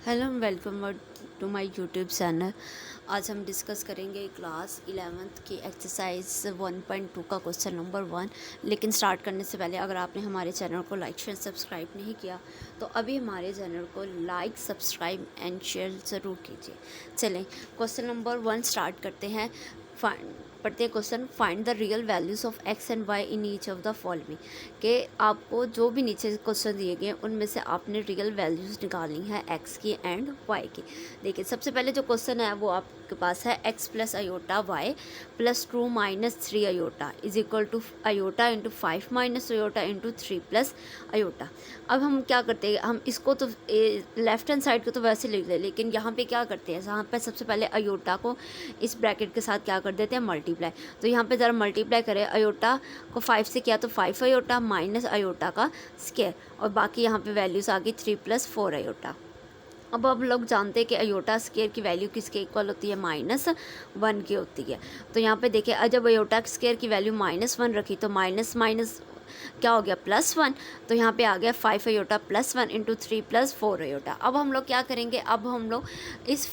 Hello welcome to my YouTube channel. आज हम discuss करेंगे क्लास 11th की एक्सरसाइज 1.2 का क्वेश्चन नंबर 1। लेकिन स्टार्ट करने से पहले अगर आपने हमारे चैनल को लाइक शेयर सब्सक्राइब नहीं किया तो अभी हमारे चैनल को लाइक सब्सक्राइब एंड शेयर ज़रूर कीजिए। चलें क्वेश्चन नंबर 1 स्टार्ट करते हैं। पढ़ते question, find the real values of x and y in each of the following. कि आपको जो भी नीचे क्वेश्चन दिए गए उनमें से आपने रियल वैल्यूज़ निकालनी है एक्स की एंड वाई की। देखिए सबसे पहले जो क्वेश्चन है वो आपके पास है x plus iota y plus 2 minus 3 iota is equal to iota into 5 minus iota into 3 plus iota. अब हम क्या करते हैं, हम इसको तो लेफ्ट हैंड साइड को तो वैसे लिख लें, लेकिन यहाँ पे क्या करते हैं, यहाँ पे सबसे पहले अयोटा को इस ब्रैकेट के साथ क्या कर देते हैं, मल्टीप्लाई। तो यहाँ पे ज़रा मल्टीप्लाई करें, अयोटा को 5 से किया तो 5 अयोटा माइनस अयोटा का स्क्वायर, और बाकी यहाँ पे वैल्यूज़ आ गई 3 प्लस 4 अयोटा। अब लोग जानते हैं कि अयोटा स्क्वायर की वैल्यू किसके इक्वल होती है, -1 की होती है। तो यहाँ पे देखिए जब अयोटा स्क्वायर की वैल्यू -1 रखी तो माइनस माइनस क्या हो गया, +1। तो यहाँ पे आ गया 5 iota plus 1 into 3 plus 4 iota. अब हम लोग क्या करेंगे, अब हम लोग इस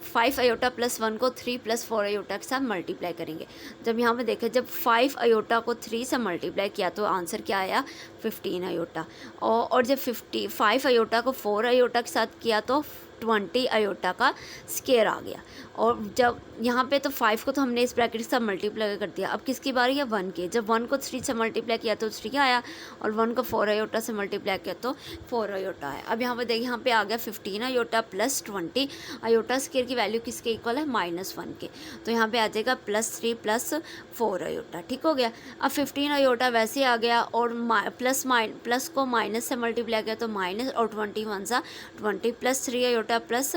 5 अयोटा प्लस 1 को 3 प्लस 4 अयोटा के साथ मल्टीप्लाई करेंगे। जब यहाँ पे देखें, जब 5 अयोटा को 3 से मल्टीप्लाई किया तो आंसर क्या आया, 15 अयोटा। और जब 5 अयोटा को 4 अयोटा के साथ किया तो 20 अयोटा का स्क्वायर आ गया। और जब यहाँ पे तो 5 को तो हमने इस ब्रैकेट के साथ मल्टीप्लाई कर दिया। अब किसकी बारी है, 1 की। जब 1 को 3 से मल्टीप्लाई किया तो 3 आया, और 1 को 4 अयोटा से मल्टीप्लाई किया तो 4 अयोटा है। अब यहाँ पे देखिए, यहाँ पे आ गया 15 अयोटा प्लस 20 अयोटा स्क्वायर की वैल्यू किसके इक्वल है, -1 के। तो यहाँ पे आ जाएगा +3 प्लस 4 अयोटा। ठीक हो गया। अब 15 अयोटा वैसे आ गया, और प्लस को माइनस से मल्टीप्लाई किया तो माइनस, और 21 सा 20 plus 3 iota plus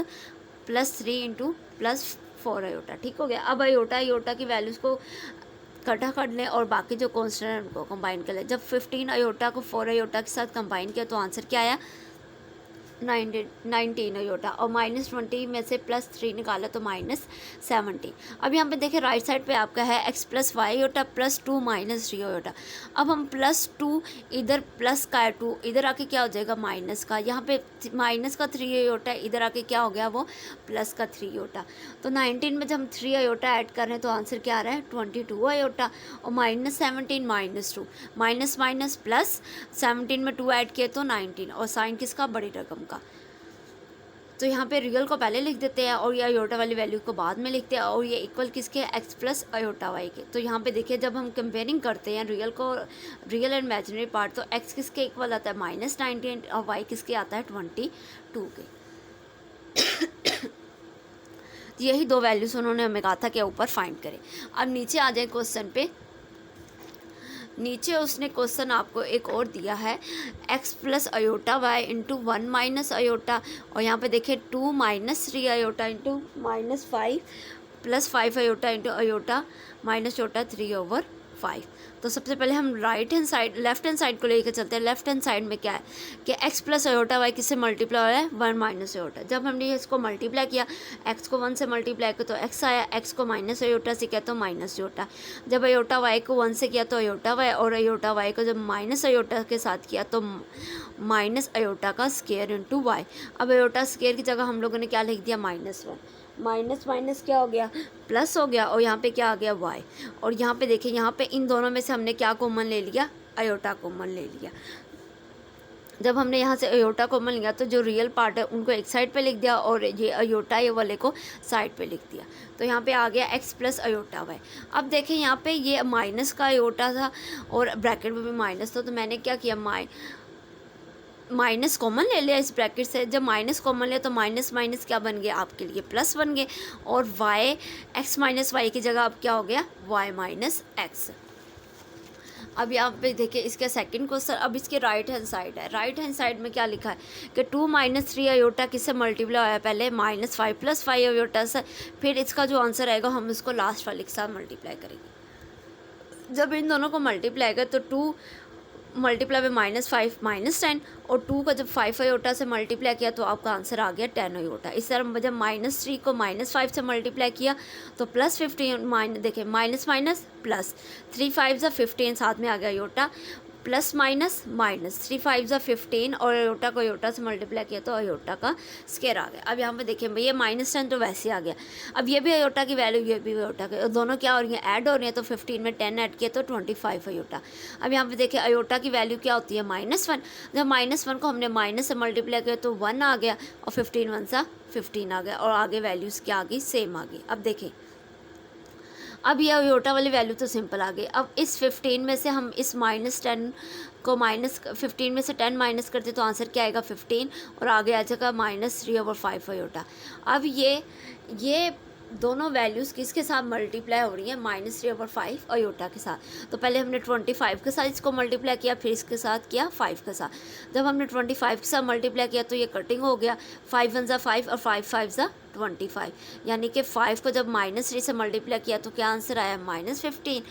3 into plus 4 iota. ठीक हो गया। अब अयोटा की वैल्यूज़ को इकट्ठा कर लें और बाकी जो कॉन्स्टेंट है उनको कंबाइन कर लें। जब 15 अयोटा को 4 अयोटा के साथ कंबाइन किया तो आंसर क्या आया, 19 अयोटा, और -20 में से +3 निकाला तो -70। अब यहाँ पे देखिए राइट साइड पे आपका है x plus y iota plus 2 minus 3 iota. अब हम +2 इधर प्लस का है 2, इधर आके क्या हो जाएगा माइनस का, यहाँ पे माइनस का 3 अयोटा, इधर आके क्या हो गया वो प्लस का 3 अयोटा। तो 19 में जब हम 3 अयोटा ऐड कर रहे हैं तो आंसर क्या आ रहा है, 22 अयोटा। और -17 -2 माइनस माइनस प्लस 17 में 2 ऐड किए तो 19, और साइन किसका, बड़ी रकम का। तो यहाँ पे रियल को पहले लिख देते हैं और ये अयोटा वाली वैल्यू को बाद में लिखते हैं, और ये इक्वल किसके, एक्स प्लस अयोटा वाई के। तो यहाँ पे देखिए जब हम कंपेयरिंग करते हैं रियल एंड इमेजिनरी पार्ट, तो एक्स किसके इक्वल आता है, -19, और वाई किसके आता है, 22 के। यही दो वैल्यूज उन्होंने हमें कहा था कि ऊपर फाइंड करें। अब नीचे आ जाए क्वेश्चन पे। नीचे उसने क्वेश्चन आपको एक और दिया है, x plus iota y into 1 minus iota, और यहाँ पे देखिए 2 minus 3 iota into -5 plus 5 iota into iota minus iota 3/5। तो सबसे पहले हम लेफ्ट हैंड साइड को लेकर चलते हैं। लेफ्ट हैंड साइड में क्या है कि x प्लस अयोटा वाई किससे मल्टीप्लाई हो रहा है, 1 माइनस अयोटा। जब हमने इसको मल्टीप्लाई किया, x को 1 से मल्टीप्लाई किया तो x आया, x को माइनस अयोटा से किया तो माइनस अयोटा। जब अयोटा y को 1 से किया तो अयोटा y, और अयोटा y को जब माइनस अयोटा के साथ किया तो माइनस अयोटा का स्क्वायर इंटू वाई। अब अयोटा स्क्वायर की जगह हम लोगों ने क्या लिख दिया, -1। माइनस माइनस क्या हो गया, प्लस हो गया, और यहाँ पे क्या आ गया, y। और यहाँ पे देखिए, यहाँ पे इन दोनों में से हमने क्या कॉमन ले लिया, अयोटा कॉमन ले लिया। जब हमने यहाँ से अयोटा कॉमन लिया तो जो रियल पार्ट है उनको एक साइड पे लिख दिया, और ये अयोटा ये वाले को साइड पे लिख दिया। तो यहाँ पे आ गया x प्लस अयोटा वाई। अब देखें यहाँ पे ये माइनस का अयोटा था और ब्रैकेट में भी माइनस था, तो मैंने क्या किया, माइनस कॉमन ले लिया इस ब्रैकेट से। जब माइनस कॉमन लिया तो माइनस माइनस क्या बन गया, आपके लिए प्लस बन गए, और y x माइनस वाई की जगह अब क्या हो गया, y माइनस एक्स। अब यहाँ पे देखिए इसका सेकंड क्वेश्चन। अब इसके राइट हैंड साइड है, राइट हैंड साइड में क्या लिखा है कि 2 माइनस 3 अयोटा किससे मल्टीप्लाई होया, पहले -5 प्लस 5 अयोटा से, फिर इसका जो आंसर आएगा हम इसको लास्ट वाले के साथ मल्टीप्लाई करेंगे। जब इन दोनों को मल्टीप्लाई करें तो 2 मल्टीप्लाई में -5 -10, और 2 का जब 5 अयोटा से मल्टीप्लाई किया तो आपका आंसर आ गया 10 अयोटा। इस तरह जब -3 को -5 से मल्टीप्लाई किया तो +15, देखिए माइनस माइनस प्लस, 3 5 15, साथ में आ गया अयोटा, प्लस माइनस माइनस, 3 5 ज़ा 15 और अयोटा को अयोटा से मल्टीप्लाई किया तो अयोटा का स्केयर आ गया। अब यहाँ पे देखिए ये -10 तो वैसे आ गया। अब ये भी अयोटा की वैल्यू, ये भी अयोटा की, और दोनों क्या हो रही हैं, ऐड हो रही हैं। तो 15 में 10 ऐड किया तो 25 अयोटा। अब यहाँ पे देखिए अयोटा की वैल्यू क्या होती है, -1। जब -1 को हमने माइनस से मल्टीप्लाई किया तो 1 आ गया, और 15 1 सा 15 आ गया, और आगे वैल्यूज़ क्या आ गई, सेम आ गई। अब देखें, अब ये अयोटा वाली वैल्यू तो सिंपल आ गई। अब इस 15 में से हम इस -10 को -15 में से 10 माइनस करते तो आंसर क्या आएगा, 15, और आगे आ जाएगा -3/5 अयोटा। अब ये दोनों वैल्यूज़ किसके साथ मल्टीप्लाई हो रही हैं, -3/5 अयोटा के साथ। तो पहले हमने 25 के साथ इसको मल्टीप्लाई किया, फिर इसके साथ किया 5 के साथ। जब हमने 25 के साथ मल्टीप्लाई किया तो ये कटिंग हो गया, 5 1 ज़ा 5 और 5 5 ज़ा 25, यानी कि 5 को जब -3 से मल्टीप्लाई किया तो क्या आंसर आया, -15,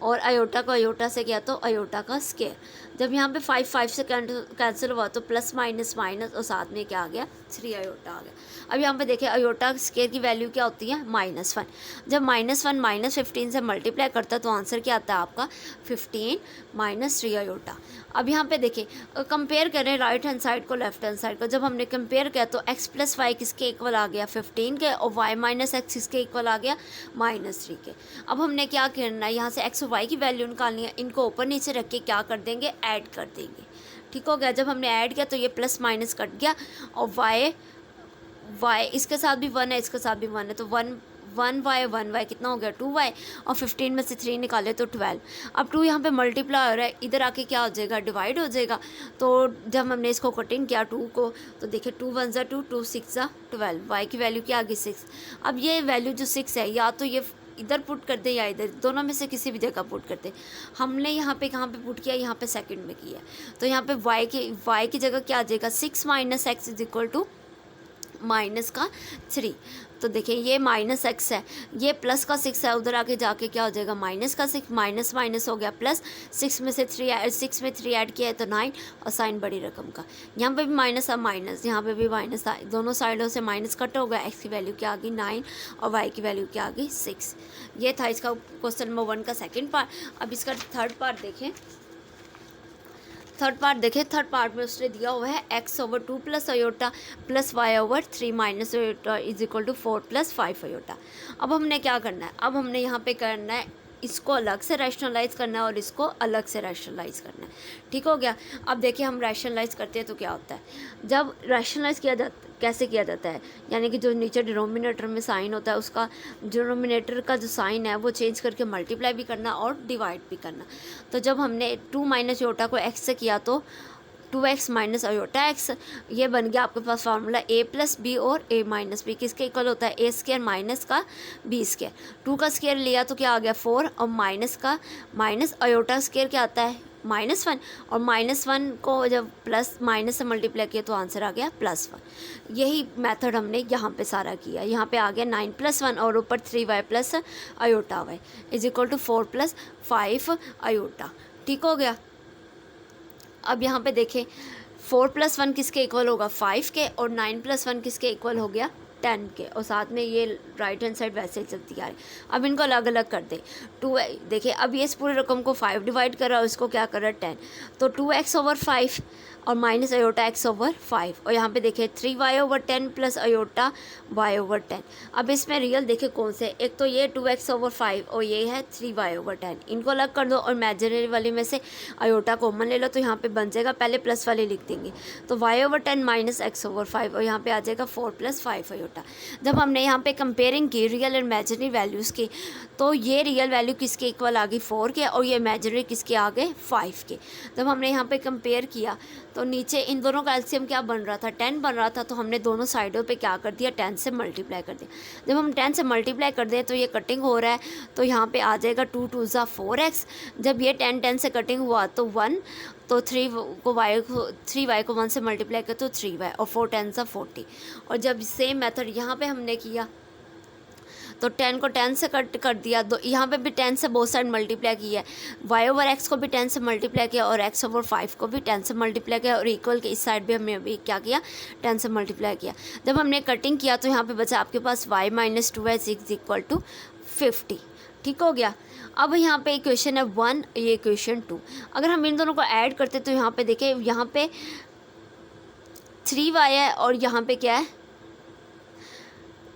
और अयोटा को अयोटा से किया तो अयोटा का स्केयर। जब यहाँ पे 5 5 से कैंसिल हुआ तो प्लस माइनस माइनस, और साथ में क्या आ गया, 3 अयोटा आ गया। अब यहाँ पे देखिए अयोटा स्केयर की वैल्यू क्या होती है, -1। जब -1 -15 से मल्टीप्लाई करता है तो आंसर क्या आता है आपका, 15 -3 अयोटा। अब यहाँ पे देखिए कंपेयर करें राइट हैंड साइड को लेफ्ट हैंड साइड को। जब हमने कंपेयर किया तो x + y किसके इक्वल आ गया, 15 के, और y - x किसके इक्वल आ गया, -3 के। अब हमने क्या करना है, यहाँ से x और y की वैल्यू निकालनी है। इनको ऊपर नीचे रख के क्या कर देंगे, ऐड कर देंगे। ठीक हो गया। जब हमने ऐड किया तो ये प्लस माइनस कट गया, और y इसके साथ भी 1 है, इसके साथ भी 1 है, तो 1y कितना हो गया, 2y, और 15 में से 3 निकाले तो 12। अब 2 यहाँ पे मल्टीप्लाई हो रहा है, इधर आके क्या हो जाएगा, डिवाइड हो जाएगा। तो जब हमने इसको कटिंग किया 2 को, तो देखिए 2 1 ज़ा 2, 2 6 ज़ा 12, y की वैल्यू क्या आ गई, 6। अब ये वैल्यू जो 6 है, या तो ये इधर पुट कर दे या इधर, दोनों में से किसी भी जगह पुट करते। हमने यहाँ पे कहाँ पे पुट किया, यहाँ पे सेकंड में किया। तो यहाँ पे y की जगह क्या आ जाएगा, 6 - x = -3। तो देखिए ये -x है, ये प्लस का 6 है, उधर आके जाके क्या हो जाएगा, -6, माइनस माइनस हो गया प्लस, 6 में 3 ऐड किया है तो 9, और साइन बड़ी रकम का। यहाँ पे भी माइनस था, माइनस, यहाँ पे भी माइनस था, दोनों साइडों से माइनस कट हो गया। x की वैल्यू क्या आ गई, 9, और y की वैल्यू क्या आ गई, 6। ये था इसका क्वेश्चन नंबर 1 का सेकेंड पार्ट। अब इसका थर्ड पार्ट देखें। थर्ड पार्ट में उसने दिया हुआ है x/2 + aorta + y/3 - aorta = 4 + 5 aorta. अब हमने क्या करना है, अब हमने यहाँ पे करना है, इसको अलग से रैशनलाइज़ करना है और इसको अलग से रैशनलाइज़ करना है। ठीक हो गया। अब देखिए हम रैशनलाइज़ करते हैं तो क्या होता है, जब रैशनलाइज़ कैसे किया जाता है, यानी कि जो नीचे डिनोमिनेटर में साइन होता है, उसका डिनोमिनेटर का जो साइन है वो चेंज करके मल्टीप्लाई भी करना और डिवाइड भी करना। तो जब हमने 2 - अयोटा को x से किया तो 2x - अयोटा x, ये बन गया आपके पास फार्मूला a + b और a - b किसके इक्वल होता है, a² माइनस का b²। 2 का स्क्वायर लिया तो क्या आ गया, 4, और माइनस का अयोटा स्क्वायर क्या आता है, -1, और -1 को जब प्लस माइनस से मल्टीप्लाई किया तो आंसर आ गया +1। यही मेथड हमने यहाँ पे सारा किया। यहाँ पे आ गया 9 + 1, और ऊपर 3y + अयोटा y = 4 + 5 अयोटा। ठीक हो गया। अब यहाँ पे देखें 4 + 1 किसके इक्वल होगा, 5 के, और 9 + 1 किसके इक्वल हो गया, 10 के, और साथ में ये राइट हैंड साइड वैसे ही चलती आ रही। अब इनको अलग अलग कर दे। 2 देखिए, अब ये इस पूरे रकम को 5 डिवाइड कर रहा है, इसको क्या कर रहा है, 10। तो 2x/5 और माइनस अयोटा x/5, और यहाँ पे देखिए 3y/10 + अयोटा y/10। अब इसमें रियल देखिए कौन से, एक तो ये 2x/5 और ये है 3y/10, इनको अलग कर दो, और इमेजिनरी वाले में से अयोटा कॉमन ले लो, तो यहाँ पे बन जाएगा, पहले प्लस वाले लिख देंगे, तो y/10 - x/5, और यहाँ पे आ जाएगा 4 + 5 अयोटा। जब हमने यहाँ पे कंपेयरिंग की रियल एंड इमेजिनरी वैल्यूज़ की, तो ये रियल वैल्यू किसके इक्वल आ गई, 4 के, और ये इमेजिनरी किसके आ गए, 5 के। जब हमने यहाँ पे कंपेयर किया तो नीचे इन दोनों का एलसीएम क्या बन रहा था, 10 बन रहा था, तो हमने दोनों साइडों पे क्या कर दिया, 10 से मल्टीप्लाई कर दिया। जब हम 10 से मल्टीप्लाई कर दें तो ये कटिंग हो रहा है, तो यहाँ पे आ जाएगा 2 2 ज़ा 4x। जब ये 10 से कटिंग हुआ तो 1, तो 3y को 1 से मल्टीप्लाई किया तो 3y, और 4 10 ज़ा 40। और जब सेम मेथड यहाँ पे हमने किया तो 10 को 10 से कट कर दिया, यहाँ पे भी 10 से बोथ साइड मल्टीप्लाई किया है, y/x को भी 10 से मल्टीप्लाई किया, और x/5 को भी 10 से मल्टीप्लाई किया, और इक्वल के इस साइड भी हमने अभी क्या किया, 10 से मल्टीप्लाई किया। जब हमने कटिंग किया तो यहाँ पे बचा आपके पास y - 2x = 50। ठीक हो गया। अब यहाँ पे इक्वेशन है 1, ये इक्वेशन 2। अगर हम इन दोनों को ऐड करते तो यहाँ पे देखें, यहाँ पे 3y है और यहाँ पे क्या है,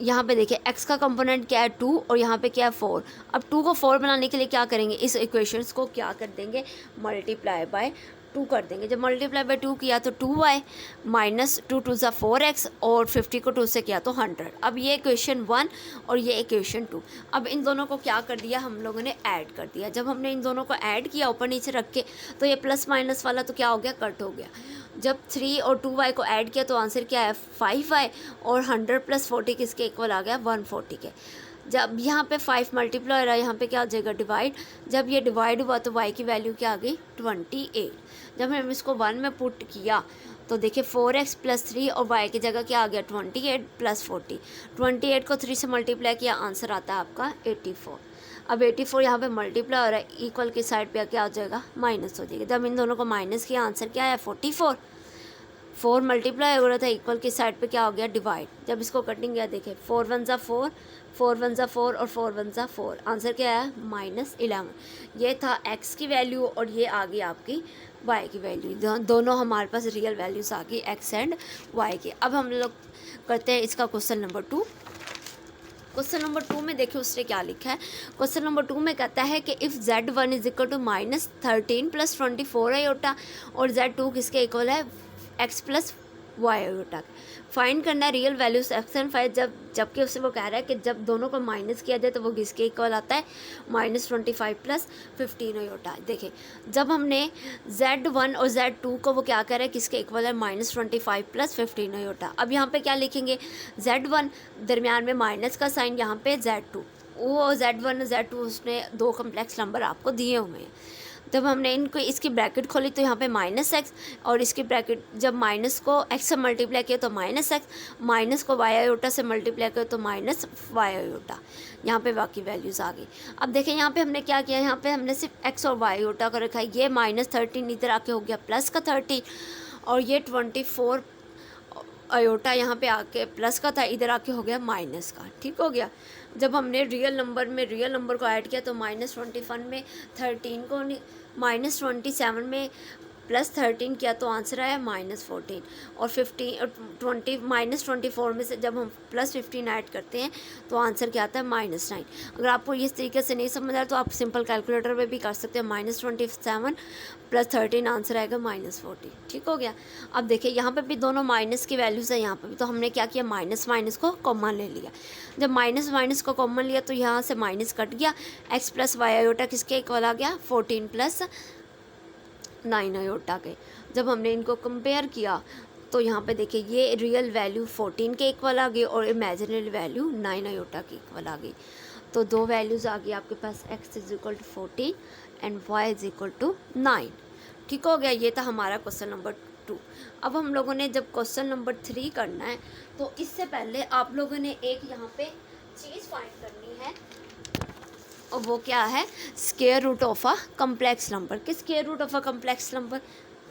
यहाँ पे देखिए x का कंपोनेंट क्या है 2 और यहाँ पे क्या है 4। अब 2 को 4 बनाने के लिए क्या करेंगे, इस इक्वेशंस को क्या कर देंगे, मल्टीप्लाई बाय 2 कर देंगे। जब मल्टीप्लाई बाय 2 किया तो 2y माइनस 2 2 ज़ा 4x और 50 को 2 से किया तो 100। अब ये इक्वेशन 1 और ये इक्वेशन 2। अब इन दोनों को क्या कर दिया, हम लोगों ने ऐड कर दिया। जब हमने इन दोनों को ऐड किया ऊपर नीचे रख के, तो ये प्लस माइनस वाला तो क्या हो गया, कट हो गया। जब 3 और 2y को ऐड किया तो आंसर क्या है 5y और 100 प्लस 40 किसके इक्वल आ गया 140 के। जब यहाँ पे 5 मल्टीप्लाई हो रहा है, यहाँ पे क्या हो जाएगा डिवाइड। जब ये डिवाइड हुआ तो y की वैल्यू क्या आ गई 28। जब हम इसको 1 में पुट किया तो देखिए 4x प्लस 3 और y की जगह क्या आ गया 28 प्लस 40। 28 को 3 से मल्टीप्लाई किया, आंसर आता है आपका 84। अब 84 यहाँ पे मल्टीप्लाई हो रहा है, इक्वल की साइड पे क्या हो जाएगा माइनस हो जाएगा। जब इन दोनों को माइनस किया, आंसर क्या है 44। 4 मल्टीप्लाई हो रहा था, इक्वल की साइड पे क्या हो गया डिवाइड। जब इसको कटिंग किया देखिए 4 1 ज़ा 4, 4 1 ज़ा 4 और 4 1 ज़ा 4, आंसर क्या है -11। ये था x की वैल्यू और ये आ गई आपकी y की वैल्यू। दोनों हमारे पास रियल वैल्यूज़ आ गई x एंड y की। अब हम लोग करते हैं इसका क्वेश्चन नंबर 2। क्वेश्चन नंबर 2 में देखिए उसने क्या लिखा है। क्वेश्चन नंबर 2 में कहता है कि if z1 is equal to -13 plus 24 iota और z2 किसके इक्वल है x plus y iota. Find करना है रियल वैल्यूज x एंड 5। जबकि उससे वो कह रहा है कि जब दोनों को माइनस किया जाए तो वो किसके इक्वल आता है -25 प्लस 15 आयोटा। देखिए जब हमने z1 और z2 को वो क्या कह रहा है किसके इक्वल है -25 प्लस 15 आयोटा। अब यहाँ पे क्या लिखेंगे, z1 दरमियान में माइनस का साइन, यहाँ पे z2, वो z1 और z2 उसने दो कम्प्लेक्स नंबर आपको दिए हुए हैं। जब हमने इनको इसकी ब्रैकेट खोली तो यहाँ पे -x और इसकी ब्रैकेट जब माइनस को x से मल्टीप्लाई किया तो -x, माइनस को y आयोटा से मल्टीप्लाई किया तो -y आयोटा। यहाँ पे बाकी वैल्यूज़ आ गई। अब देखें यहाँ पे हमने क्या किया, यहाँ पे हमने सिर्फ x और y आयोटा को रखा है। ये -13 इधर आके हो गया प्लस का 30 और ये 24 आयोटा यहाँ पे आके प्लस का था, इधर आके हो गया माइनस का। ठीक हो गया। जब हमने रियल नंबर को ऐड किया तो -21 में 13 को -27 में प्लस 13 किया तो आंसर आया -14 और 15 और 20 -24 में से जब हम प्लस 15 ऐड करते हैं तो आंसर क्या आता है -9। अगर आपको इस तरीके से नहीं समझ आ रहा तो आप सिंपल कैलकुलेटर में भी कर सकते हैं। -27 प्लस 13 आंसर आएगा -40। ठीक हो गया। अब देखिए यहाँ पे भी दोनों माइनस की वैल्यूज़ है, यहाँ पे भी तो हमने क्या किया माइनस को कॉमन ले लिया। जब माइनस को कॉमन लिया तो यहाँ से माइनस कट गया, x प्लस वाई आयोटा किसके इक्वल आ गया 14 प्लस 9 आयोटा के। जब हमने इनको कंपेयर किया तो यहाँ पे देखिए ये रियल वैल्यू 14 के इक्वल आ गई और इमेजिनरी वैल्यू 9 आयोटा के इक्वल आ गई। तो दो वैल्यूज़ आ गई आपके पास, x is equal to 14 and y is equal to 9। ठीक हो गया। ये था हमारा क्वेश्चन नंबर 2। अब हम लोगों ने जब क्वेश्चन नंबर 3 करना है तो इससे पहले आप लोगों ने एक यहाँ पे चीज़ फाइंड करनी है और वो क्या है, square root of a complex number. कि square root of a complex number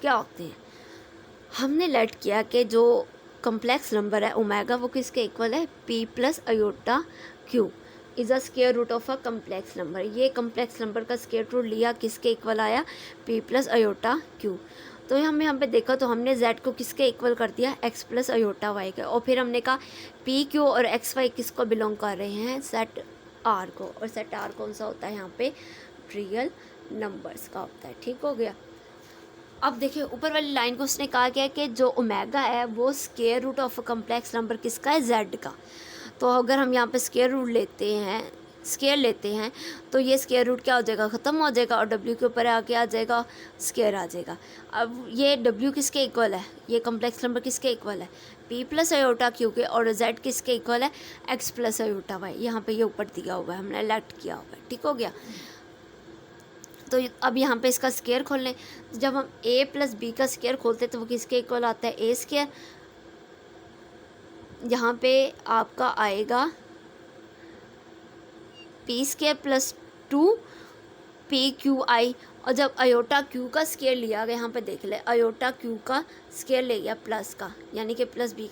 क्या होते हैं। हमने लेट किया कि जो कम्प्लेक्स नंबर है ओमेगा वो किसके इक्वल है p plus iota q is a square root of a complex number. ये कम्प्लेक्स नंबर का स्क्वायर रूट लिया, किसके इक्वल आया p प्लस आयोटा q। तो हम यहाँ पे देखा तो हमने z को किसके इक्वल कर दिया x प्लस आयोटा y का। और फिर हमने कहा p q और x y किसको बिलोंग कर रहे हैं, सेट r को। और सेट r कौन सा होता है यहाँ पे रियल नंबर्स का होता है। ठीक हो गया। अब देखिए ऊपर वाली लाइन को उसने कहा क्या है कि जो ओमेगा है वो square root of complex number किसका है z का। तो अगर हम यहाँ पे स्क्वायर लेते हैं तो ये स्क्वायर रूट क्या हो जाएगा ख़त्म हो जाएगा और w के ऊपर आके आ जाएगा स्क्वायर आ जाएगा। अब ये w किसके इक्वल है, ये कम्प्लेक्स नंबर किसके इक्वल है p प्लस आयोटा q के, और z किसके इक्वल है x प्लस आयोटा y। यहाँ पे ये ऊपर दिया हुआ है, हमने लेट किया हुआ है। ठीक हो गया। तो अब यहाँ पे इसका स्क्वायर खोल लें। जब हम a प्लस बी का स्क्वायर खोलते हैं तो वो किसके इक्वल आता है a स्क्वायर। यहाँ पे आपका आएगा p square plus 2 P Q I, और जब अयोटा क्यू का स्केयर लिया गया, यहाँ पे देख ले अयोटा क्यू का स्केयर ले गया प्लस का, यानी कि प्लस बी,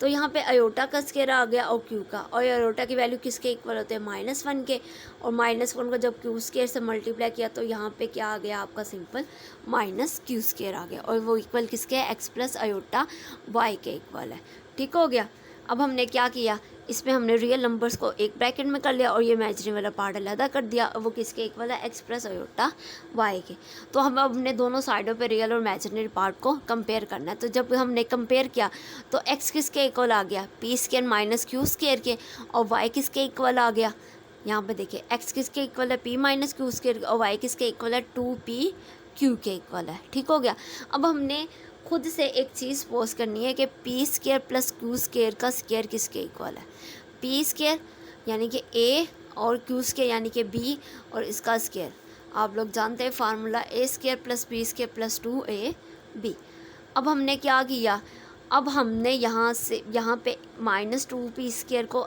तो यहाँ पे अयोटा का स्केयर आ गया और क्यू का, और अयोटा की वैल्यू किसके इक्वल होते हैं, -1 के, और -1 को जब क्यू स्केयर से मल्टीप्लाई किया तो यहाँ पे क्या आ गया आपका, सिंपल माइनस क्यू स्केयर आ गया, और वो इक्वल किसके है, एक्स प्लस अयोटा वाई के इक्वल है। ठीक हो गया। अब हमने क्या किया, इसमें हमने रियल नंबर्स को एक ब्रैकेट में कर लिया और ये इमेजिनरी वाला पार्ट अलग कर दिया, और वो किसके इक्वल है, एक्स प्लस अयोटा वाई के। तो हम अपने दोनों साइडों पे रियल और इमेजिनरी पार्ट को कंपेयर करना है। तो जब हमने कंपेयर किया तो एक्स किसके इक्वल आ गया, P square minus Q square के, और वाई किसके इक्वल आ गया, यहाँ पे देखिए एक्स किसके इक्वल है, पी माइनस क्यू स्केयर, और वाई किसके इक्वल है, 2p क्यू के इक्वल है। ठीक हो गया। अब हमने खुद से एक चीज़ पोज करनी है कि P square plus q square का स्केयर किसके इक्वल है, पी स्केयर यानी कि ए और क्यू स्केयर यानी कि बी, और इसका स्केयर आप लोग जानते हैं formula, a square plus b square plus 2ab। अब हमने क्या किया, अब हमने यहाँ से यहाँ पे -2p स्केयर को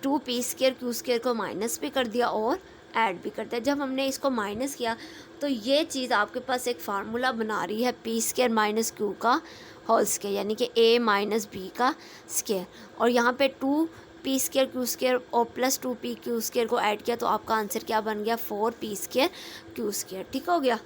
2p स्केयर क्यू स्केयर को माइनस भी कर दिया और ऐड भी करते हैं। जब हमने इसको माइनस किया तो ये चीज़ आपके पास एक फार्मूला बना रही है पी स्केयर माइनस क्यू का होल स्केयर, यानी कि ए माइनस बी का स्केयर, और यहाँ पे 2p स्केयर क्यू स्केयर और प्लस 2p क्यू स्केयर को ऐड किया तो आपका आंसर क्या बन गया, 4p स्केयर क्यू स्केयर। ठीक हो गया।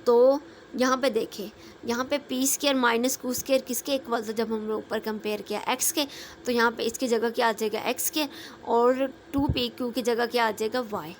तो यहाँ पे देखिए, यहाँ पे P square minus Q square किसके इक्वल था, जब हमने ऊपर कंपेयर किया एक्स के, तो यहाँ पे इसकी जगह क्या आ जाएगा, एक्स के, और 2p क्यू की जगह क्या आ जाएगा, वाई।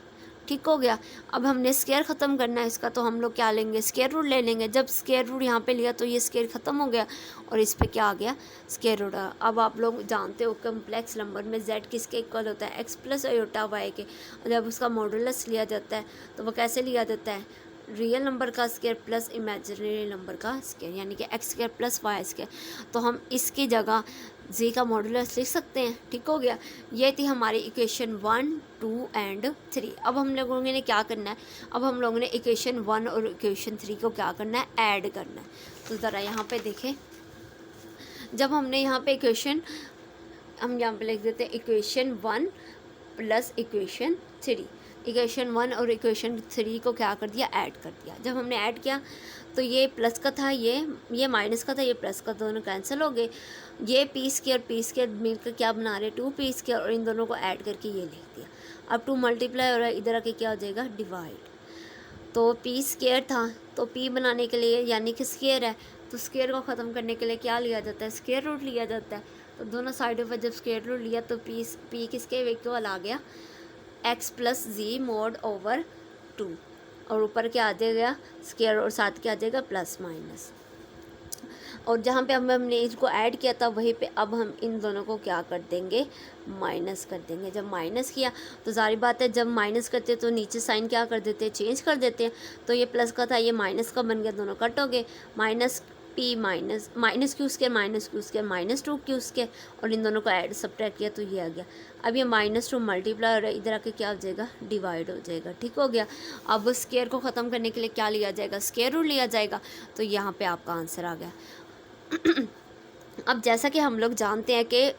ठीक हो गया। अब हमने स्केयर ख़त्म करना है इसका, तो हम लोग क्या लेंगे, स्केयर रूट ले लेंगे। जब स्केयर रूट यहाँ पे लिया तो ये स्केयर ख़त्म हो गया और इस पे क्या आ गया, स्केयर रूट। अब आप लोग जानते हो कम्प्लेक्स नंबर में z किसके इक्वल होता है, एक्स प्लस अयोटा वाई के। जब उसका मॉडुलस लिया जाता है तो वो कैसे लिया जाता है, रियल नंबर का स्केयर प्लस इमेजिनरी नंबर का स्केयर, यानी कि x square plus y square. तो हम इसकी जगह जी का मॉडुलस लिख सकते हैं। ठीक हो गया। ये थी हमारी इक्वेशन 1, 2 एंड 3। अब हम लोगों ने क्या करना है, अब हम लोगों ने इक्वेशन 1 और इक्वेशन 3 को क्या करना है, ऐड करना है। तो ज़रा यहाँ पे देखें, जब हमने यहाँ पे इक्वेशन, हम यहाँ पे लिख देते हैं इक्वेशन 1 प्लस इक्वेशन 3। इक्वेशन 1 और इक्वेशन 3 को क्या कर दिया, ऐड कर दिया। जब हमने ऐड किया तो ये प्लस का था, ये माइनस का था, ये प्लस का, दोनों कैंसिल हो गए। ये पी स्केयर मिलकर क्या बना रहे, 2p स्केयर, और इन दोनों को ऐड करके ये लिख दिया। अब 2 मल्टीप्लाई हो रहा है, इधर आके क्या हो जाएगा, डिवाइड। तो p स्केयर था तो p बनाने के लिए, यानी कि स्केयर है तो स्केयर को ख़त्म करने के लिए क्या लिया जाता है, स्केयर रूट लिया जाता है। तो दोनों साइडों पर जब स्केयर रूट लिया तो p किसके इक्वल आ गया, x प्लस जी मोड ओवर 2, और ऊपर क्या आ जाएगा, स्केयर, और साथ क्या आ जाएगा, प्लस माइनस। और जहाँ पे हमने इसको ऐड किया था वहीं पे अब हम इन दोनों को क्या कर देंगे, माइनस कर देंगे। जब माइनस किया तो जारी बात है, जब माइनस करते हैं तो नीचे साइन क्या कर देते हैं, चेंज कर देते हैं। तो ये प्लस का था, ये माइनस का बन गया, दोनों कट हो गए। Minus p minus Q square minus 2 Q square, और इन दोनों को ऐड सब्ट्रैक्ट किया तो ये आ गया। अब ये -2 मल्टीप्लाई हो रहा है, इधर आके क्या हो जाएगा, डिवाइड हो जाएगा। ठीक हो गया। अब स्केयर को ख़त्म करने के लिए क्या लिया जाएगा, स्केयर रूट लिया जाएगा। तो यहाँ पे आपका आंसर आ गया। अब जैसा कि हम लोग जानते हैं कि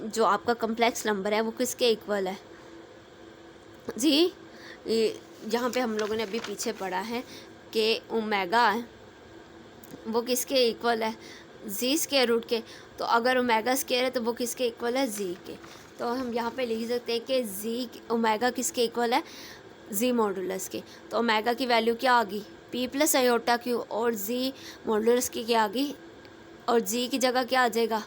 जो आपका कम्प्लेक्स नंबर है वो किसके इक्वल है जी, यहाँ पे हम लोगों ने अभी पीछे पढ़ा है कि ओमेगा है वो किसके इक्वल है, जी स्केयर रूट के। तो अगर ओमेगा स्केयर है तो वो किसके इक्वल है, जी के। तो हम यहाँ पे लिख सकते हैं कि जी ओमेगा किसके इक्वल है, जी मॉडुलस के। तो ओमेगा की वैल्यू क्या आ गई, p प्लस अयोटा क्यू, और जी मॉडुलस की क्या आ गई, और जी की जगह क्या आ जाएगा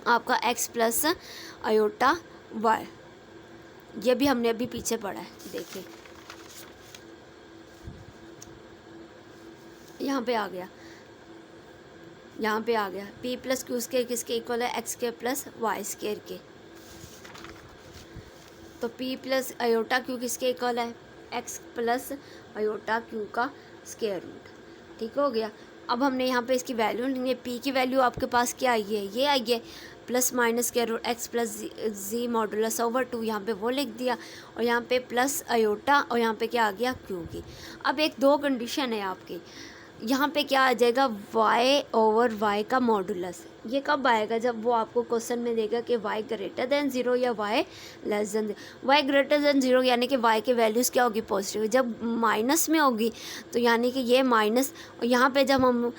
आपका x प्लस अयोटा वाई। ये भी हमने अभी पीछे पढ़ा है, देखिए यहाँ पे आ गया, यहाँ पे आ गया p प्लस क्यू स्केयर किसके इक्वल है, x square plus y square के। तो p प्लस अयोटा क्यू किसके इक्वल है, x प्लस अयोटा क्यू का स्केयर रूट। ठीक हो गया। अब हमने यहाँ पे इसकी वैल्यू लेंगे, p की वैल्यू आपके पास क्या आई है, ये आई है, plus minus square root x plus g modulus over 2, यहाँ पे वो लिख दिया, और यहाँ पे प्लस अयोटा, और यहाँ पे क्या आ गया, q की। अब एक दो कंडीशन है आपकी, यहाँ पे क्या आ जाएगा, y ओवर y का मॉडुलस। ये कब आएगा, जब वो आपको क्वेश्चन में देगा कि y ग्रेटर देन 0 या y less than 0। y greater than 0 यानी कि y की वैल्यूज़ क्या होगी, पॉजिटिव। जब माइनस में होगी तो यानी कि ये माइनस, और यहाँ पे जब हम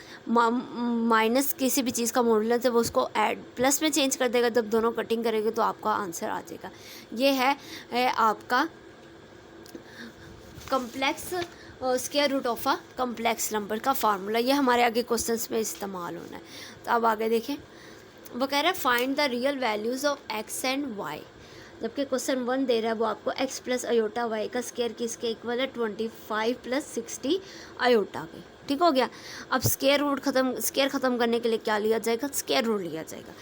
माइनस किसी भी चीज़ का मॉडुलस है वो उसको ऐड प्लस में चेंज कर देगा। जब दोनों कटिंग करेंगे तो आपका आंसर आ जाएगा। ये है आपका complex square root of a complex number का फार्मूला। ये हमारे आगे क्वेश्चंस में इस्तेमाल होना है। तो अब आगे देखें, वो कह रहा है find the real values of x and y। जबकि क्वेश्चन 1 दे रहा है वो आपको x प्लस अयोटा y का स्क्वायर किसके इक्वल है, 25 प्लस 60 अयोटा के। ठीक हो गया। अब स्क्वायर ख़त्म करने के लिए क्या लिया जाएगा, स्क्वायर रूट लिया जाएगा।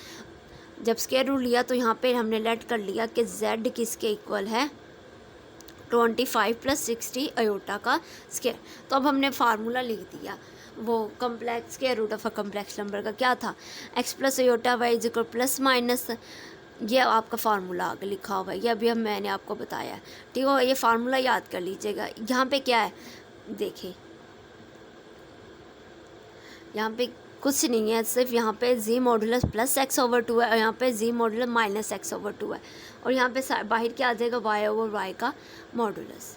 जब स्क्वायर रूट लिया तो यहाँ पे हमने लेट कर लिया कि z किसके इक्वल है, 25 प्लस 60 अयोटा का स्क्वायर। तो अब हमने फार्मूला लिख दिया, वो complex square root of a complex number का क्या था, x plus iota y is equal plus minus, ये आपका फार्मूला आगे लिखा हुआ है। ये अभी मैंने आपको बताया है। ठीक हो, ये फार्मूला याद कर लीजिएगा। यहाँ पे क्या है, देखिए यहाँ पे कुछ नहीं है, सिर्फ यहाँ पे z modulus plus x over 2 है और यहाँ पे z modulus minus x over 2 है, और यहाँ पे बाहर क्या आ जाएगा, y ओवर y का मॉडुलस।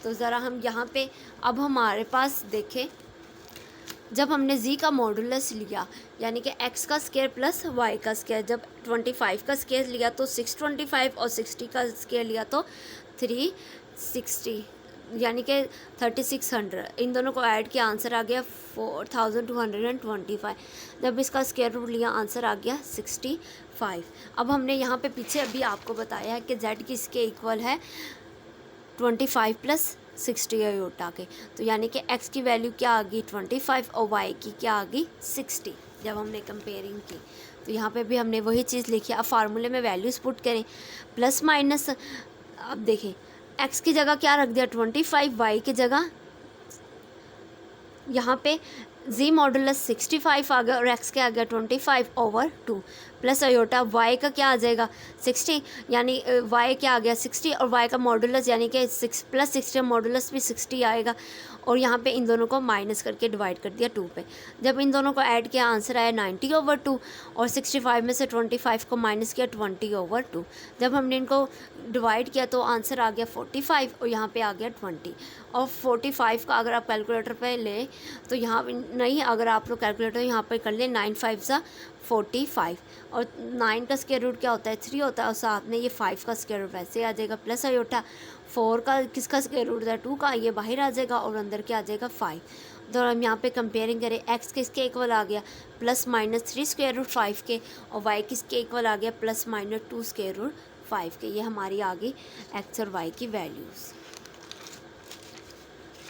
तो ज़रा हम यहाँ पे अब हमारे पास देखें, जब हमने z का मॉडुलस लिया यानी कि x का स्क्वायर प्लस y का स्क्वायर, जब 25 का स्क्वायर लिया तो 625 और 60 का स्क्वायर लिया तो 360 यानी कि 3600। इन दोनों को ऐड किया, आंसर आ गया 4225। जब इसका स्क्वायर रूट लिया आंसर आ गया 65। अब हमने यहाँ पे पीछे अभी आपको बताया है कि z किसके इक्वल है, 25 प्लस 60 अयोटा के। तो यानी कि x की वैल्यू क्या आ गई 25 और y की क्या आ गई 60। जब हमने कंपेयरिंग की तो यहाँ पे भी हमने वही चीज़ लिखी। अब फार्मूले में वैल्यूज़ पुट करें, प्लस माइनस। अब देखें x की जगह क्या रख दिया 25, y की जगह यहाँ पे z मॉडुलस 65 आ गया और x के आ गया 25 ओवर 2 प्लस अयोटा y का क्या आ जाएगा 60, यानी y क्या आ गया 60 और y का मॉडुलस यानी कि 6 प्लस 60 मॉडुलस भी 60 आएगा। और यहाँ पे इन दोनों को माइनस करके डिवाइड कर दिया 2 पे। जब इन दोनों को ऐड किया आंसर आया 90 ओवर 2 और 65 में से 25 को माइनस किया 20 ओवर 2। जब हमने इनको डिवाइड किया तो आंसर आ गया 45 और यहाँ पे आ गया 20। और 45 का अगर आप कैलकुलेटर पे ले तो यहाँ नहीं, अगर आप लोग कैलकुलेटर यहाँ पे कर ले 9 5 सा 45 और 9 का स्क्वायर रूट क्या होता है 3 होता है, और साथ में ये 5 का स्क्वायर रूट वैसे आ जाएगा, प्लस अयोटा 4 का किसका स्क्वायर रूट है 2 का, ये बाहर आ जाएगा और अंदर क्या आ जाएगा 5। तो हम यहाँ पे कंपेयरिंग करें, x किसके इक्वल आ गया प्लस माइनस 3 स्क्वायर रूट 5 के, और y किसके इक्वल आ गया प्लस माइनस 2 स्क्वायर रूट 5 के। ये हमारी आ गई x और y की वैल्यूज़।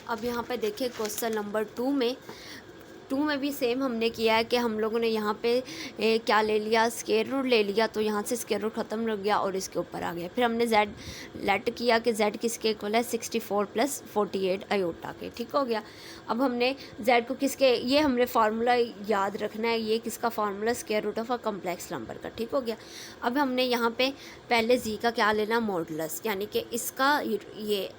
अब यहाँ पे देखिए क्वेश्चन नंबर 2 में भी सेम हमने किया है कि हम लोगों ने यहाँ पे क्या ले लिया, स्क्वायर रूट ले लिया, तो यहाँ से स्क्वायर रूट ख़त्म हो गया और इसके ऊपर आ गया। फिर हमने z लेट किया कि z किसके इक्वल है 64 प्लस 48 अयोटा के। ठीक हो गया। अब हमने z को किसके, ये हमने फार्मूला याद रखना है, ये किसका formula square root of a complex number का। ठीक हो गया। अब हमने यहाँ पे पहले z का क्या लेना मॉडुलस, यानी कि इसका ये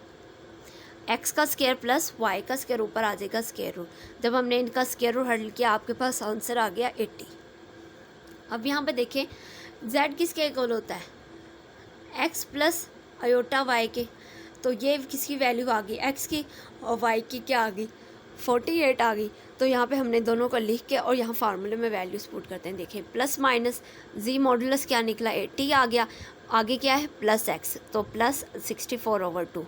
x का स्क्वायर प्लस y का स्क्वायर ऊपर आ जाएगा स्क्वायर रूट। जब हमने इनका स्क्वायर रूट हल किया आपके पास आंसर आ गया 80। अब यहाँ पे देखें z किसके इक्वल होता है x प्लस अयोटा y के, तो ये किसकी वैल्यू आ गई x की और y की क्या आ गई 48 आ गई। तो यहाँ पे हमने दोनों को लिख के और यहाँ फार्मूले में वैल्यूज पुट करते हैं। देखें प्लस माइनस z मॉडुलस क्या निकला 80 आ गया, आगे क्या है प्लस x, तो प्लस 64 ओवर 2,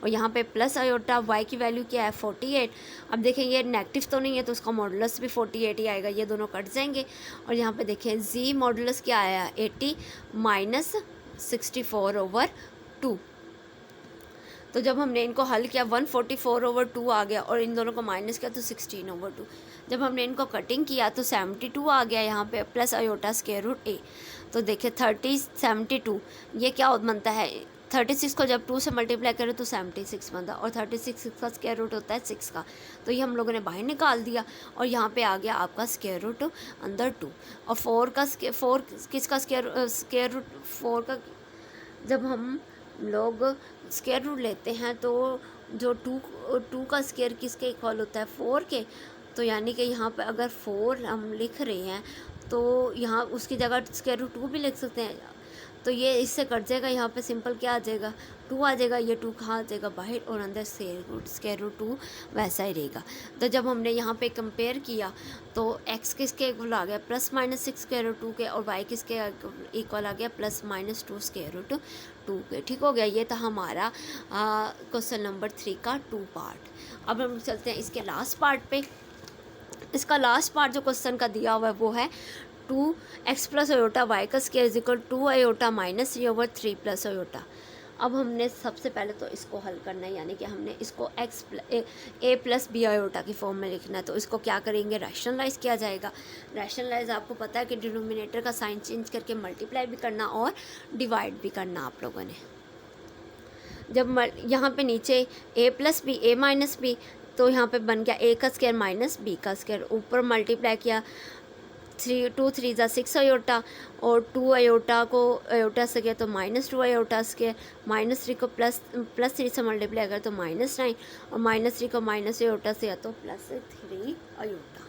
और यहाँ पे प्लस अयोटा y की वैल्यू क्या है 48। अब देखें ये नेगेटिव तो नहीं है तो उसका मॉडुलस भी 48 ही आएगा, ये दोनों कट जाएंगे। और यहाँ पे देखें z मॉडुलस क्या आया 80 माइनस 64 ओवर 2। तो जब हमने इनको हल किया 144 ओवर 2 आ गया और इन दोनों को माइनस किया तो 16 ओवर 2। जब हमने इनको कटिंग किया तो 72 आ गया यहाँ पे plus iota square root a। तो देखिए 72 ये क्या बनता है 36 को जब 2 से मल्टीप्लाई करें तो 76 बनता है, और 36 का स्क्वायर रूट होता है 6 का, तो ये हम लोगों ने बाहर निकाल दिया। और यहाँ पे आ गया आपका स्क्वायर रूट अंदर 2, और 4 किसका स्क्वायर रूट 4 का जब हम लोग स्क्वायर रूट लेते हैं तो जो टू का स्क्वायर किसके इक्वल होता है 4 के। तो यानी कि यहाँ पे अगर 4 हम लिख रहे हैं तो यहाँ उसकी जगह स्क्वायर रूट 2 भी लिख सकते हैं। तो ये इससे कट जाएगा, यहाँ पे सिंपल क्या आ जाएगा 2 आ जाएगा, ये 2 कहाँ आ जाएगा बाहर, और अंदर स्क्वायर रूट 2 वैसा ही रहेगा। तो जब हमने यहाँ पे कंपेयर किया तो x किसके इक्वल आ गया +-6 स्क्वायर रूट 2 के, और y किसके इक्वल आ गया +-2 स्क्वायर रूट 2 के। ठीक हो गया, ये था हमारा क्वेश्चन नंबर 3 का 2 पार्ट। अब हम चलते हैं इसके लास्ट पार्ट पे। इसका लास्ट पार्ट जो क्वेश्चन का दिया हुआ है वो है 2x + आयोटा y का square is equal 2 iota -3/3 + iota. अब हमने सबसे पहले तो इसको हल करना है, यानी कि हमने इसको a + b आयोटा की फॉर्म में लिखना है। तो इसको क्या करेंगे, रैशनलाइज किया जाएगा। रैशनलाइज आपको पता है कि डिनोमिनेटर का साइन चेंज करके मल्टीप्लाई भी करना और डिवाइड भी करना आप लोगों ने। जब यहाँ पे नीचे a + b a - b, तो यहाँ पे बन गया a का स्क्वायर माइनस b का स्क्वायर, ऊपर मल्टीप्लाई किया 2 3 = 6 आयोटा, और 2 आयोटा को आयोटा से किया तो -2 आयोटा स्क्वायर, -3 को +3 से मल्टीप्लाई कर तो -9, और -3 को माइनस आयोटा से या तो +3 आयोटा।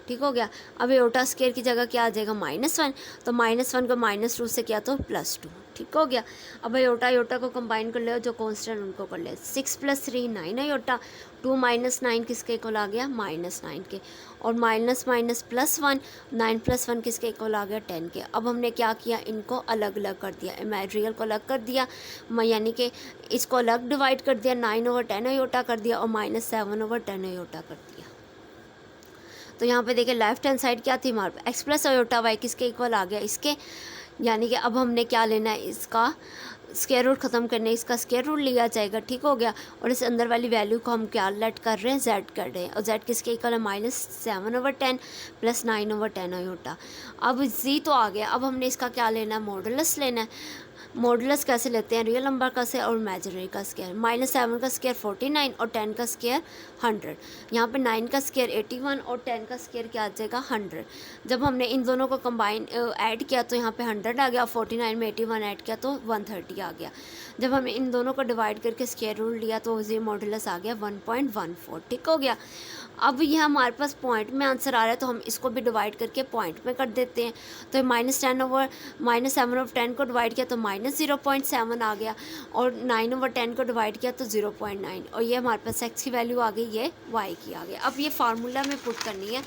ठीक हो गया। अब आयोटा स्क्वायर की जगह क्या आ जाएगा -1, तो -1 को -2 से किया तो +2। ठीक हो गया। अब आयोटा को कंबाइन कर ले, जो कांस्टेंट उनको कर ले। 6 + 3 9 आयोटा, 2 - 9 किसके इक्वल आ गया -9 के, और माइनस +1 9 + 1 किसके इक्वल आ गया 10 के। अब हमने क्या किया, इनको अलग अलग कर दिया, इमेजिनरी को अलग कर दिया, यानी कि इसको अलग डिवाइड कर दिया, 9/10 आयोटा कर दिया, और -7/10 आयोटा कर दिया। तो यहाँ पे देखिए लेफ्ट हैंड साइड क्या थी हमारे पास, x + आयोटा y किसके इक्वल आ गया इसके, यानी कि अब हमने क्या लेना है, इसका स्क्वायर रूट ख़त्म करने, इसका स्क्वायर रूट लिया जाएगा। ठीक हो गया। और इस अंदर वाली वैल्यू को हम क्या लेट कर रहे हैं, z कर रहे हैं, और z किसके इक्वल है -7/10 + 9/10 आयोटा। अब z तो आ गया, अब हमने इसका क्या लेना है, मॉडुलस लेना है। मॉडुलस कैसे लेते हैं, रियल नंबर का से और इमेजिनरी का स्क्वायर। -7 का स्क्वायर 49 और 10 का स्क्वायर 100। यहाँ पे 9 का स्क्वायर 81 और 10 का स्क्वायर क्या आ जाएगा 100। जब हमने इन दोनों को कंबाइन ऐड किया तो यहाँ पे 100 आ गया, 49 में 81 ऐड किया तो 130 आ गया। जब हमने इन दोनों को डिवाइड करके स्क्वायर रूट लिया तो ये मॉडुलस आ गया 1.14। ठीक हो गया। अब ये हमारे पास पॉइंट में आंसर आ रहा है, तो हम इसको भी डिवाइड करके पॉइंट में कर देते हैं। तो -7/10 को डिवाइड किया तो -0.7 आ गया, और 9/10 को डिवाइड किया तो 0.9, और ये हमारे पास x की वैल्यू आ गई, ये y की आ गई। अब ये फार्मूला में पुट करनी है।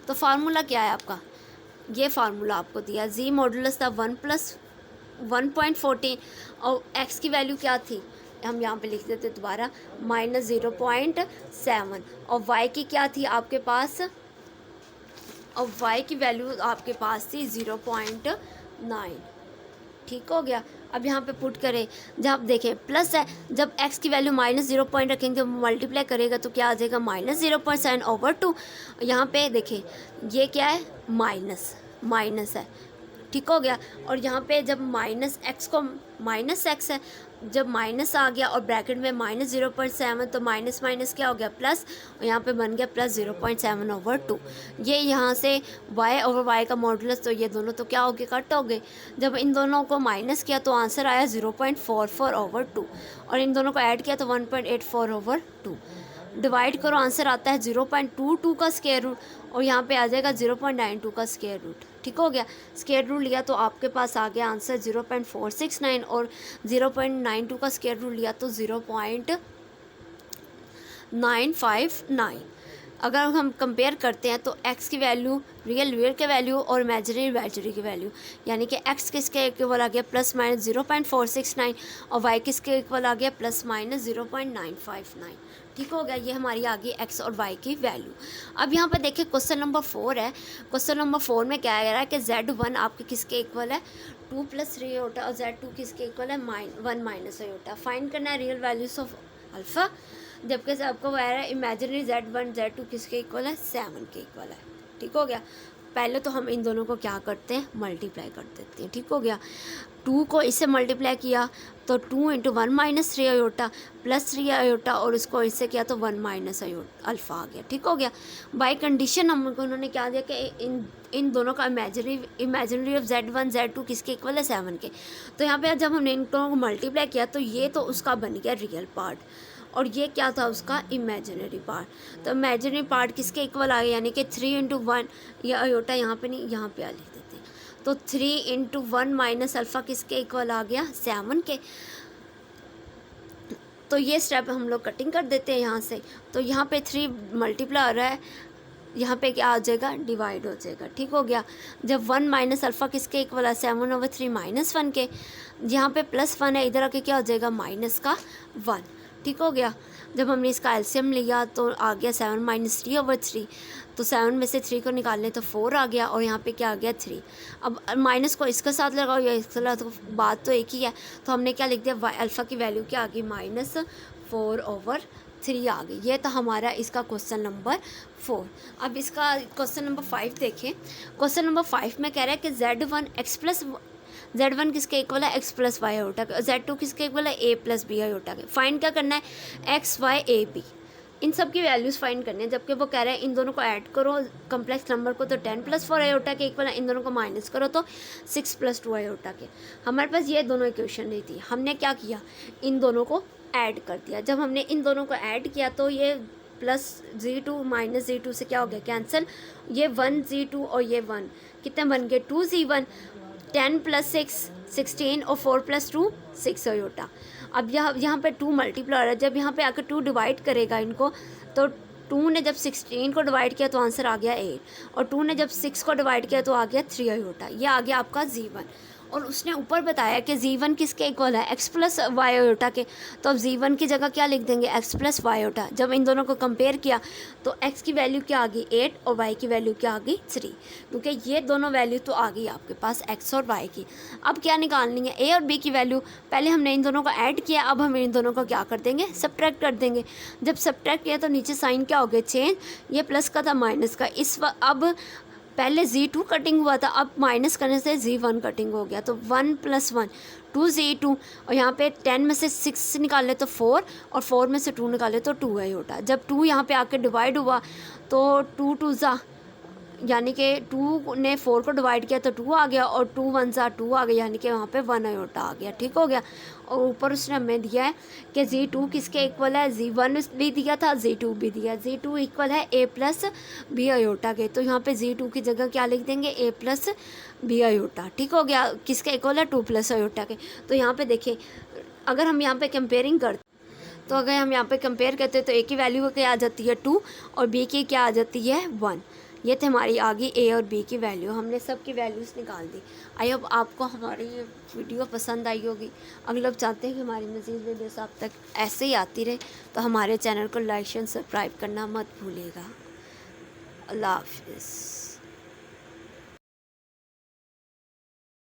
तो फार्मूला क्या है आपका, ये फार्मूला आपको दिया, z मॉडुलस था 1 + 1.14, और x की वैल्यू क्या थी, हम यहाँ पे लिख देते दोबारा -0.7, और y की क्या थी आपके पास, और y की वैल्यू आपके पास थी 0.9। ठीक हो गया। अब यहाँ पे पुट करें, जब देखें प्लस है, जब x की वैल्यू -0 पॉइंट रखेंगे तो मल्टीप्लाई करेगा तो क्या आ जाएगा -0.7/2। यहाँ पे देखें ये क्या है, माइनस है। ठीक हो गया। और यहाँ पे जब -x को -x है, जब माइनस आ गया और ब्रैकेट में -0.7, तो माइनस क्या हो गया प्लस, और यहाँ पे बन गया +0.7/2। ये यहाँ से y/y का मॉडुलस, तो ये दोनों तो क्या हो गए, कट हो गए। जब इन दोनों को माइनस किया तो आंसर आया 0.44/2, और इन दोनों को ऐड किया तो 1.84/2। डिवाइड करो, आंसर आता है 0.22 का स्क्वायर रूट, और यहाँ पे आ जाएगा 0.92 का स्क्वायर रूट। ठीक हो गया। स्क्वायर रूट लिया तो आपके पास आ गया आंसर 0.469, और 0.92 का स्क्वायर रूट लिया तो 0.959। अगर हम कंपेयर करते हैं तो x की वैल्यू रियल के वैल्यू और इमेजिनरी की वैल्यू, यानी कि x किसके इक्वल आ गया ±0.469, और y किसके इक्वल आ गया ±0.959। ठीक हो गया। ये हमारी आ गई x और y की वैल्यू। अब यहाँ पर देखिए क्वेश्चन नंबर 4 है। क्वेश्चन नंबर 4 में क्या आ रहा है कि z1 आपके किसके इक्वल है 2 + 3 आयोटा, और z2 किसके इक्वल है 1 - आयोटा। फाइंड करना है रियल वैल्यूज ऑफ अल्फ़ा, जबकि आपको वह है इमेजिनरी z1 z2 किसके इक्वल है 7 के इक्वल है। ठीक हो गया। पहले तो हम इन दोनों को क्या करते हैं, मल्टीप्लाई कर देते हैं। ठीक हो गया, 2 को इससे मल्टीप्लाई किया तो 2 into 1 minus 3 iota plus 3 iota, और उसको इससे किया तो 1 माइनस अल्फ़ा आ गया। ठीक हो गया, बाय कंडीशन हमको उन्होंने क्या दिया कि इन दोनों का इमेजिनरी ऑफ Z1 Z2 किसके इक्वल है, 7 के। तो यहाँ पे जब हमने इन दोनों को मल्टीप्लाई किया तो ये तो उसका बन गया रियल पार्ट, और ये क्या था उसका इमेजिनरी पार्ट। तो इमेजिनरी पार्ट किसके इक्वल आ गया, यानी कि 3 इंटू 1, या अयोटा यहाँ पे नहीं, यहाँ पे आ लिख देते हैं। तो 3 इंटू 1 माइनस अल्फ़ा किसके इक्वल आ गया, 7 के। तो ये स्टेप हम लोग कटिंग कर देते हैं यहाँ से। तो यहाँ पे 3 मल्टीप्लाई हो रहा है, यहाँ पे क्या हो जाएगा, डिवाइड हो जाएगा। ठीक हो गया, जब 1 माइनस अल्फ़ा किसके इक्वल है, 7/3 माइनस 1 के। यहाँ पे प्लस 1 है, इधर आके क्या हो जाएगा, माइनस का 1। ठीक हो गया, जब हमने इसका एलसीएम लिया तो आ गया 7 माइनस 3/3। तो 7 में से 3 को निकालने तो 4 आ गया, और यहाँ पे क्या आ गया, 3। अब माइनस को इसके साथ लगाओ या इसके साथ, तो बात तो एक ही है। तो हमने क्या लिख दिया, अल्फ़ा की वैल्यू क्या आ गई, -4/3 आ गई। ये तो हमारा इसका क्वेश्चन नंबर 4। अब इसका क्वेश्चन नंबर 5 देखें। क्वेश्चन नंबर 5 में कह रहा है कि Z1 किसके इक्वल है, x प्लस वाई अयोटा के। Z2 किसके इक्वल है, a प्लस बी अयोटा के। फाइंड क्या करना है, x y a b, इन सब की वैल्यूज़ फाइंड करनी है। जबकि वो कह रहा है इन दोनों को ऐड करो कम्प्लेक्स नंबर को, तो 10 + 4 अयोटा के इक्वल है। इन दोनों को माइनस करो तो 6 + 2 अयोटा के। हमारे पास ये दोनों इक्वेशन नहीं थी, हमने क्या किया, इन दोनों को ऐड कर दिया। जब हमने इन दोनों को ऐड किया तो ये प्लस Z2 माइनस Z2 से क्या हो गया, कैंसिल। ये 1 Z2 और ये 1 कितने बन गए, 2 Z1। 10 + 6 16, और 4 + 2 6 अयोटा। अब यहाँ पे 2 मल्टीप्लाई हो रहा है, जब यहाँ पे आकर 2 डिवाइड करेगा इनको, तो 2 ने जब 16 को डिवाइड किया तो आंसर आ गया 8, और 2 ने जब 6 को डिवाइड किया तो आ गया 3 अयोटा। ये आ गया आपका Z1। और उसने ऊपर बताया कि Z1 किसके इक्वल है, x प्लस वाई अयोटा के। तो अब Z1 की जगह क्या लिख देंगे, x प्लस वाई अयोटा। जब इन दोनों को कंपेयर किया तो x की वैल्यू क्या आ गई, 8, और y की वैल्यू क्या आ गई, 3, क्योंकि ये दोनों वैल्यू तो आ गई आपके पास x और y की। अब क्या निकालनी है, a और b की वैल्यू। पहले हमने इन दोनों को ऐड किया, अब हम इन दोनों को क्या कर देंगे, सब्ट्रैक्ट कर देंगे। जब सब्ट्रैक्ट किया तो नीचे साइन क्या हो गया, चेंज। ये प्लस का था माइनस का, अब पहले Z2 कटिंग हुआ था, अब माइनस करने से Z1 कटिंग हो गया। तो 1 + 1 2 Z2, और यहाँ पे 10 में से 6 निकाले तो 4, और 4 में से 2 निकाले तो 2 अयोटा। जब 2 यहाँ पे आके डिवाइड हुआ तो 2 2 ज़ा, यानी कि 2 ने 4 को डिवाइड किया तो 2 आ गया, और 2 1 ज़ा 2 आ गया, यानी कि वहाँ पे 1 अयोटा आ गया। ठीक हो गया, और ऊपर उसने हमें दिया है कि Z2 किसके इक्वल है, Z1 भी दिया था, Z2 भी दिया। Z2 इक्वल है a प्लस बी अयोटा के। तो यहाँ पे Z2 की जगह क्या लिख देंगे, a प्लस बी अयोटा। ठीक हो गया, किसके इक्वल है, 2 + अयोटा के। तो यहाँ पे देखिए, अगर हम यहाँ पे कंपेयरिंग करते, तो अगर हम यहाँ पे कंपेयर करते हैं तो a की वैल्यू क्या आ जाती है 2, और b की क्या आ जाती है 1। ये तो हमारी आ गई a और b की वैल्यू, हमने सब की वैल्यूज़ निकाल दी। आई होप आपको हमारी ये वीडियो पसंद आई होगी। अगर लोग चाहते हैं कि हमारी मज़ीद वीडियोस आप तक ऐसे ही आती रहे, तो हमारे चैनल को लाइक एंड सब्सक्राइब करना मत भूलिएगा। अल्लाह हाफिज़।